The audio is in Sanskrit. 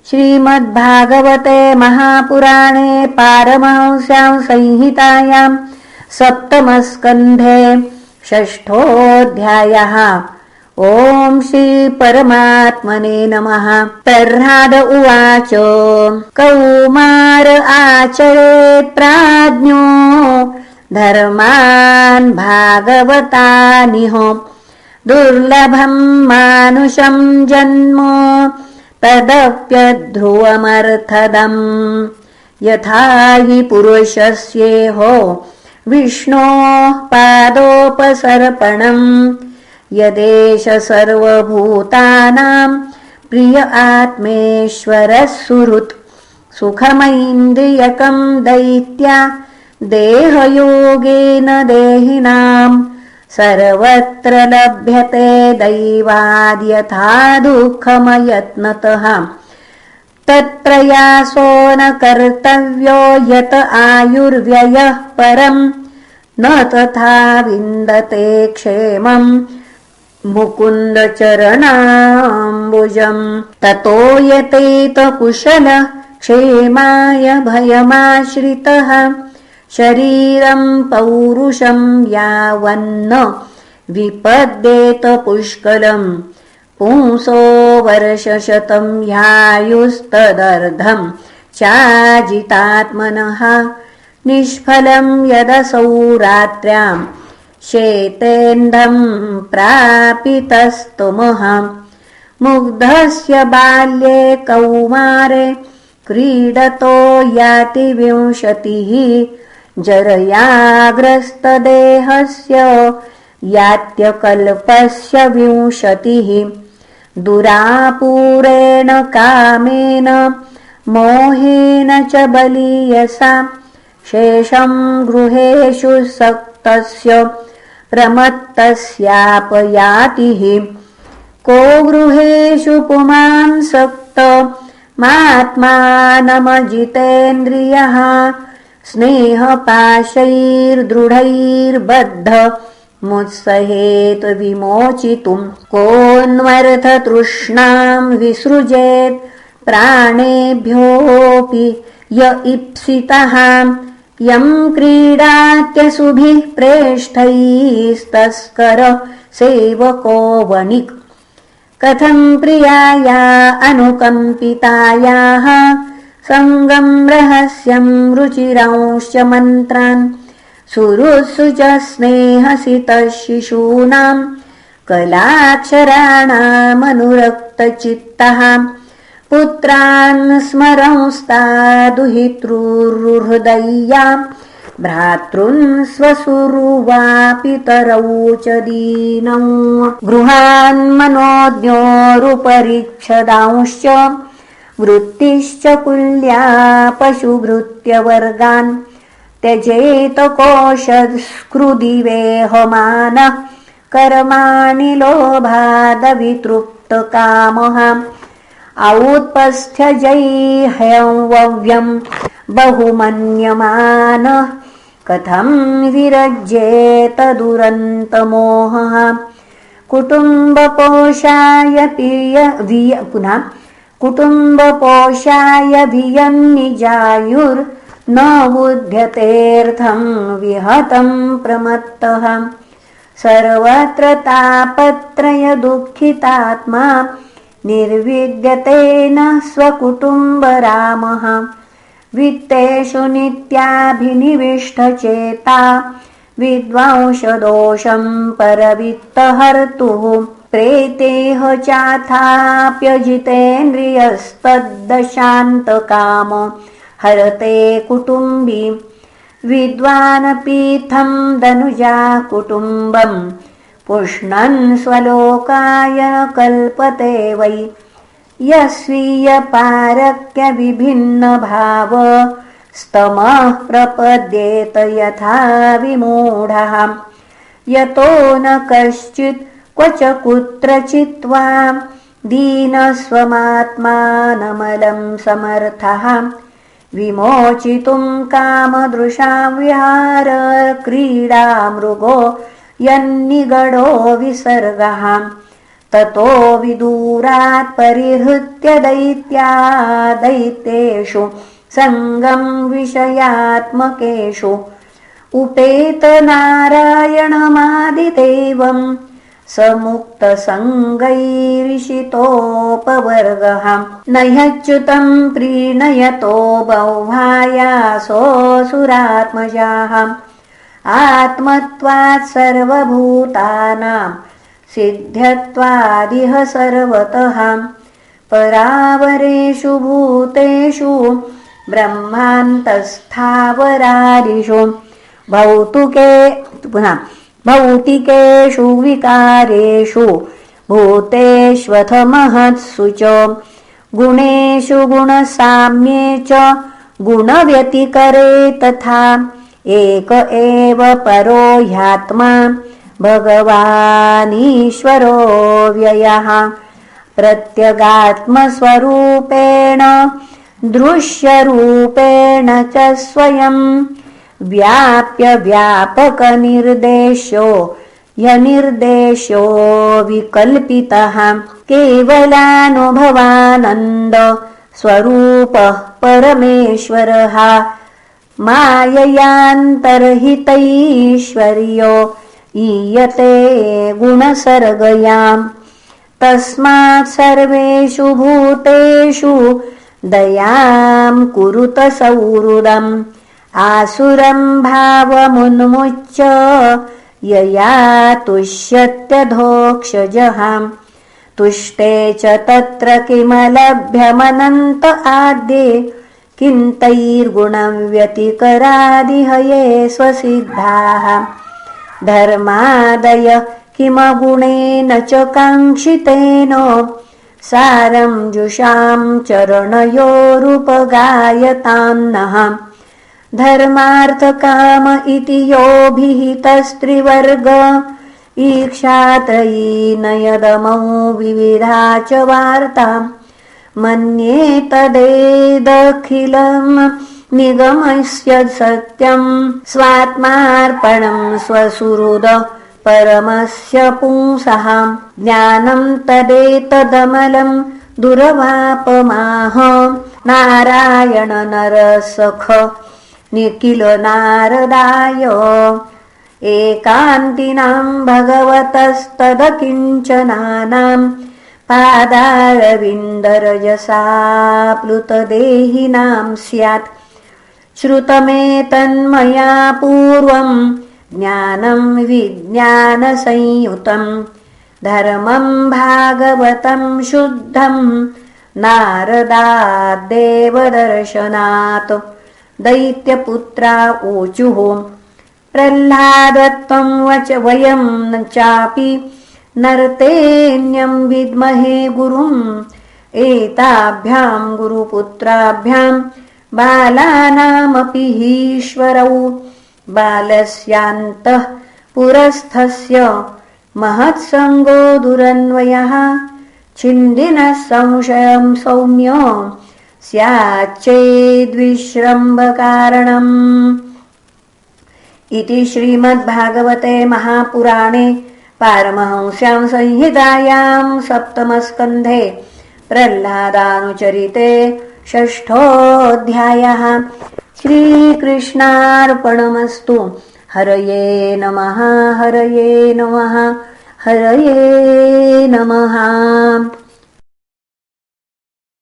श्रीमद्भागवते महापुराणे पारमहंस्यां संहितायां सप्तमस्कन्धे षष्ठोऽध्यायः। ॐ श्रीपरमात्मने नमः। प्रह्लाद उवाच कौमार आचरेत् प्राज्ञो धर्मान् भागवतानिह दुर्लभं मानुषं जन्म तदप्यध्रुवमर्थदम् यथा हि पुरुषस्येहो विष्णोः पादोपसर्पणम् यदेष सर्वभूतानां प्रिय आत्मेश्वरः सुहृत् सुखमैन्द्रियकं दैत्या देहयोगेन देहिनां सर्वत्र लभ्यते दैवाद्यथा दुःखमयत्नतः तत्प्रयासो न कर्तव्यो यत आयुर्व्ययः परं न तथा विन्दते क्षेमं मुकुन्दचरणाम्बुजम् ततो यतेत कुशलः क्षेमाय भयमाश्रितः शरीरं पौरुषं यावन्न विपद्येत पुष्कलम् पुंसो वर्षशतं ह्यायुस्तदर्धं चाजितात्मनः निष्फलं यदसौ रात्र्यां शेतेन्धं प्रापितस्तमः मुग्धस्य बाल्ये कौमारे क्रीडतो याति 20 जरयाग्रस्तदेहस्य यात्यकल्पस्य 20 दुरापूरेण कामेन मोहेन च बलीयसा शेषं गृहेषु सक्तस्य प्रमत्तस्यापयातिः को गृहेषु पुमान् सक्त मात्मानमजितेन्द्रियः स्नेहपाशैर्दृढैर्बद्ध मुत्सहेत विमोचितुं कोऽन्वर्थ तृष्णां विसृजेत् प्राणेभ्योऽपि य ईप्सितः यं क्रीडात्यसुभिः प्रेष्ठैस्तस्कर सेवको वणिक् कथं प्रियाया अनुकम्पितायाः सङ्गं रहस्यं रुचिरांश्च मन्त्रान् सुहृत्सु च स्नेहसितः शिशूनां कलाक्षराणामनुरक्तचित्तः पुत्रान् स्मरंस्तादुहितृहृदय्या भ्रातॄन् स्वसुरुवापितरौ च दीनौ गृहान्मनोज्ञोरुपरिच्छदांश्च वृत्तिश्च कुल्या पशुभृत्यवर्गान् त्यजेत कोशस्कृदिवेहमानः कर्माणि लोभादवितृप्तकामः औत्पस्थ्यजैह्यव्यं बहुमन्यमानः कथं विरज्येत दुरन्तमोहः कुटुम्बपोषाय भियन्निजायुर्न बुध्यतेऽर्थं विहतं प्रमत्तः सर्वत्र तापत्रय दुःखितात्मा निर्विद्यतेन स्वकुटुम्बरामः वित्तेषु नित्याभिनिविष्टचेता विद्वांसदोषं परवित्तहर्तुः प्रेतेह चाथाप्यजितेन्द्रियस्तद्दशान्तकाम हरते कुटुम्बी विद्वानपीठं दनुजा कुटुम्बं पुष्णन् स्वलोकाय कल्पते वै यस्वीयपारक्य विभिन्नभाव स्तमः प्रपद्येत यथा विमूढः यतो न कश्चित् क्वच कुत्रचित् वा दीनस्वमात्मानमलं समर्थः विमोचितुं कामदृशां विहार क्रीडा मृगो यन्निगडो विसर्गः ततो विदूरात् परिहृत्य दैत्येषु सङ्गं विषयात्मकेषु उपेत नारायणमादिदेवं समुक्तसङ्गैरिषितोपवर्गः न ह्यच्युतं प्रीणयतो बह्वायासोऽसुरात्मजाः आत्मत्वात् सर्वभूतानां सिद्ध्यत्वादिह सर्वतः परावरेषु भूतेषु ब्रह्मान्तस्थावरादिषु भौतिकेषु विकारेषु भूतेष्वथ महत्सु च गुणेषु गुणसाम्ये च गुणव्यतिकरे तथा एक एव परो ह्यात्मा भगवानीश्वरो व्ययः प्रत्यगात्मस्वरूपेण दृश्यरूपेण च स्वयं व्याप्य व्यापकनिर्देशो ह्यनिर्देशो विकल्पितः केवलानुभवानन्द स्वरूपः परमेश्वरः माययान्तर्हितैश्वर्यो ईयते गुणसर्गयाम् तस्मात् सर्वेषु भूतेषु दयां कुरुत सौहृदम् आसुरं भावमुन्मुच्य यया तुष्यत्यधोक्षजः तुष्टे च तत्र किमलभ्यमनन्त आद्ये किन्तैर्गुणं व्यतिकरादिह ये स्वसिद्धाः धर्मादय किमगुणेन च काङ्क्षितेन सारं जुषां चरणयोरुपगायतान्नः धर्मार्थकाम इति यो विहितस्त्रिवर्ग ईक्षात्रयी नयदमौ विविधा च वार्ता मन्ये तदेदखिलं निगमस्य सत्यं स्वात्मार्पणं स्वसुहृद परमस्य पुंसः ज्ञानं तदेतदमलं दुर्वापमाह नारायण नरसख निखिल नारदाय एकान्तिनां भगवतस्तदकिञ्चनानां पादारविन्दरजसाप्लुतदेहिनां स्यात् श्रुतमेतन्मया पूर्वं ज्ञानं विज्ञानसंयुतं धर्मं भागवतं शुद्धं नारदाद्देवदर्शनात् दैत्यपुत्रा ऊचुः प्रह्लादत्वं वच वयं न चापि नरतेऽन्यं विद्महे गुरुम् एताभ्यां गुरुपुत्राभ्यां बालानामपि हीश्वरौ बालस्यान्तः पुरस्थस्य महत्सङ्गो दुरन्वयः छिन्दिनः संशयं सौम्य स्याच्चेद्विश्रम्भकारणम् इति श्रीमद्भागवते महापुराणे पारमहंस्यां संहितायां सप्तमस्कन्धे प्रह्लादानुचरिते षष्ठोऽध्यायः। श्रीकृष्णार्पणमस्तु। हरये नमः, हरये नमः, हरये नमः।